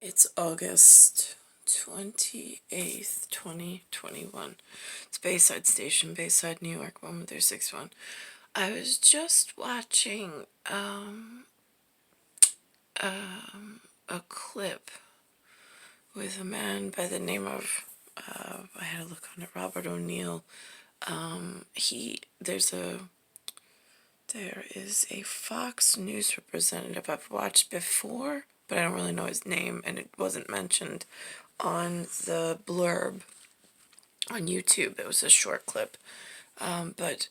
It's August 28th, 2021. It's Bayside Station, Bayside, New York, 11361. I was just watching a clip with a man by the name of, I had to look on it, Robert ONEIL. There is a Fox News representative I've watched before, but I don't really know his name, and it wasn't mentioned on the blurb on YouTube. It was a short clip, but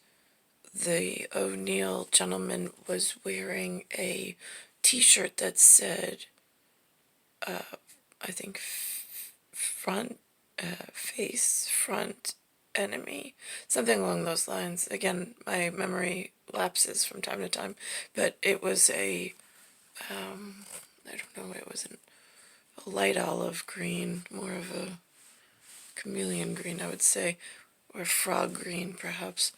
the ONEIL gentleman was wearing a t-shirt that said, I think, front enemy, something along those lines. Again, my memory lapses from time to time, but it was I don't know, it was a light olive green, more of a chameleon green, I would say, or frog green, perhaps.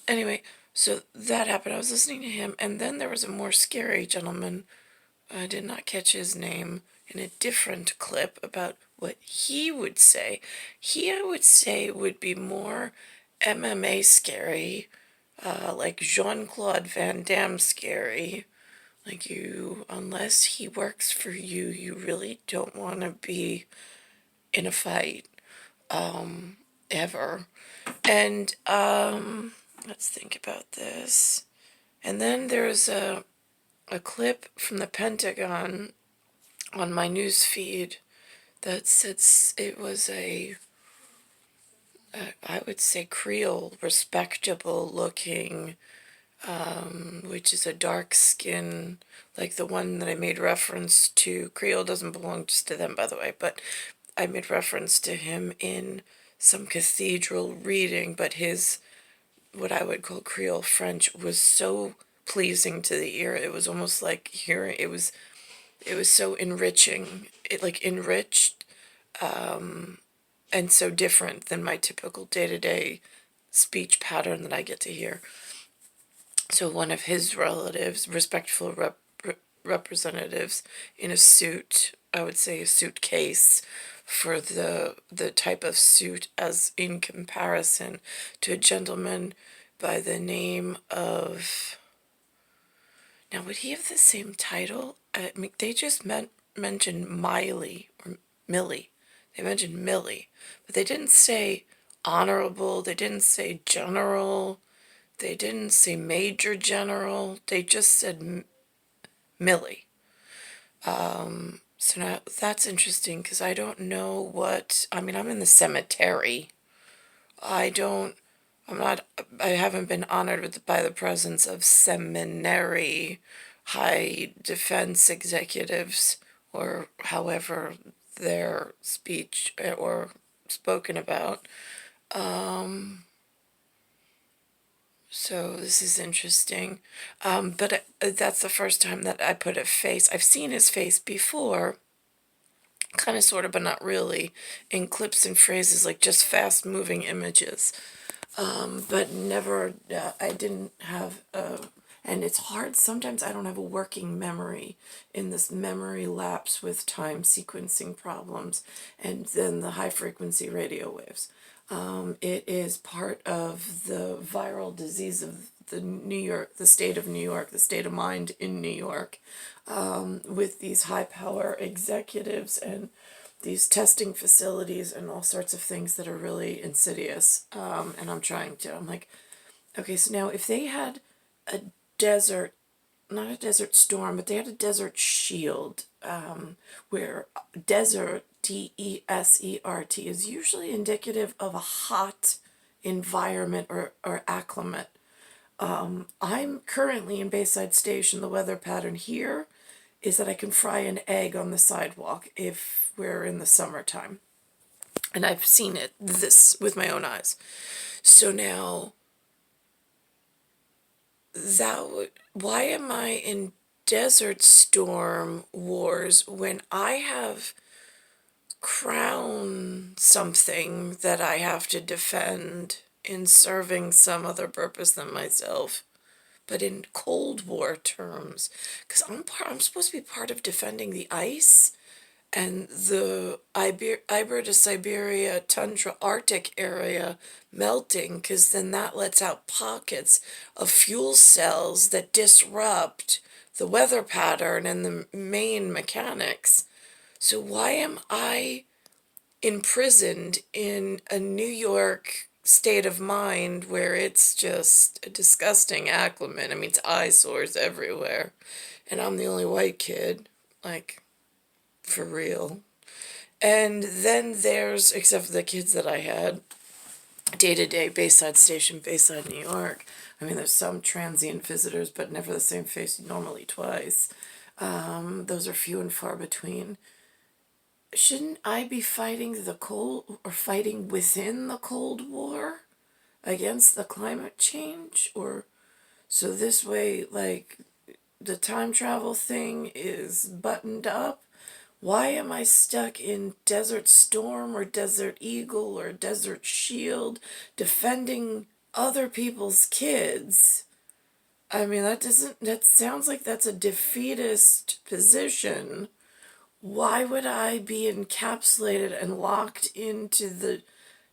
Anyway, so that happened. I was listening to him, and then there was a more scary gentleman, I did not catch his name, in a different clip about what he would say. I would say, would be more MMA scary, like Jean-Claude Van Damme scary. Like, unless he works for you, you really don't want to be in a fight, ever. And, let's think about this. And then there's a clip from the Pentagon on my news feed that says it was I would say Creole, respectable looking, which is a dark skin, like the one that I made reference to. Creole doesn't belong just to them, by the way, but I made reference to him in some cathedral reading, but his, what I would call Creole French, was so pleasing to the ear. It was almost like hearing, it was so enriching. It like enriched, and so different than my typical day-to-day speech pattern that I get to hear. So one of his relatives, respectful representatives in a suit, I would say a suitcase, for the type of suit as in comparison to a gentleman by the name of, now would he have the same title? I mean, they just mentioned MILLEY or MILLEY. They mentioned MILLEY, but they didn't say honorable, they didn't say general, they didn't say major general, they just said MILLEY. So now that's interesting because I don't know what, I mean, I'm in the cemetery. I don't, I haven't been honored by the presence of seminary high defense executives, or however their speech or spoken about. So this is interesting. But that's the first time that I put a face. I've seen his face before, kind of, sort of, but not really, in clips and phrases, like just fast-moving images. But never, I didn't have, and it's hard, sometimes I don't have a working memory in this memory lapse with time sequencing problems, and then the high-frequency radio waves. It is part of the viral disease of the state of New York, the state of mind in New York, with these high-power executives and these testing facilities and all sorts of things that are really insidious. And I'm like, okay, so now if they had a desert, not a desert storm, but they had a desert shield, where desert, D-E-S-E-R-T, is usually indicative of a hot environment or acclimate. I'm currently in Bayside Station. The weather pattern here is that I can fry an egg on the sidewalk if we're in the summertime. And I've seen this with my own eyes. So now, why am I in Desert Storm Wars when I have crown something that I have to defend in serving some other purpose than myself? But in Cold War terms, because I'm supposed to be part of defending the ice and the Iber to Siberia tundra Arctic area melting, because then that lets out pockets of fuel cells that disrupt the weather pattern and the main mechanics. So why am I imprisoned in a New York state of mind where it's just a disgusting acclimate? I mean, it's eyesores everywhere, and I'm the only white kid, like, for real. And then there's, except for the kids that I had, day-to-day, Bayside Station, Bayside, New York. I mean, there's some transient visitors, but never the same face, normally twice. Those are few and far between. Shouldn't I be fighting the cold, or fighting within the Cold War against the climate change? Or, so this way, like, the time travel thing is buttoned up? Why am I stuck in Desert Storm or Desert Eagle or Desert Shield defending other people's kids? I mean, that sounds like that's a defeatist position. Why would I be encapsulated and locked into the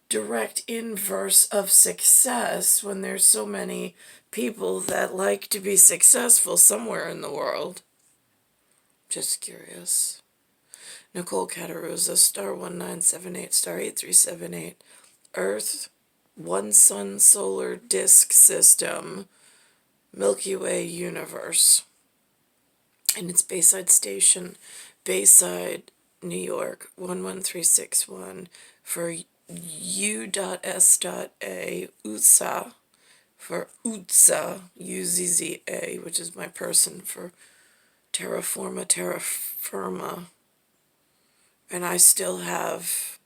direct inverse of success when there's so many people that like to be successful somewhere in the world? Just curious. Nicole Cattaruzza, star 1978, star 8378. Earth, one sun solar disk system, Milky Way universe. And it's Bayside Station, Bayside, New York, 11361 for U.S.A, UTSA, for UTSA, UZZA, which is my person for terra firma. And I still have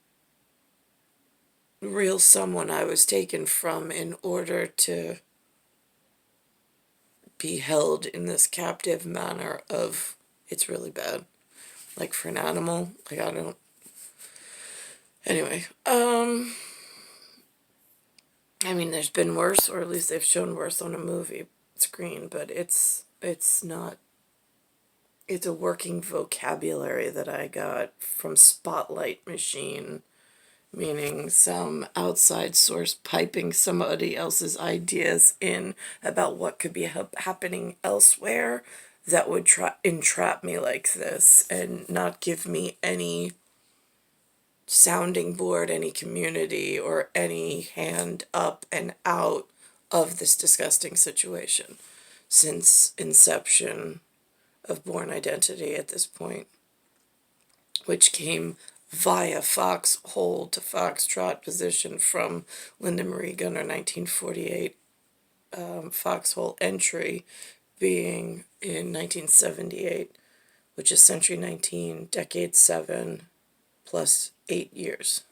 real someone I was taken from in order to be held in this captive manner of, it's really bad. Like for an animal, like I don't, anyway, I mean, there's been worse, or at least they've shown worse on a movie screen, but it's not, it's a working vocabulary that I got from Spotlight Machine, meaning some outside source piping somebody else's ideas in about what could be happening elsewhere that would entrap me like this and not give me any sounding board, any community, or any hand up and out of this disgusting situation since inception of Born Identity at this point, which came via foxhole to foxtrot position from Linda Marie Gunner 1948, foxhole entry being in 1978, which is century 19, decade 7, plus 8 years.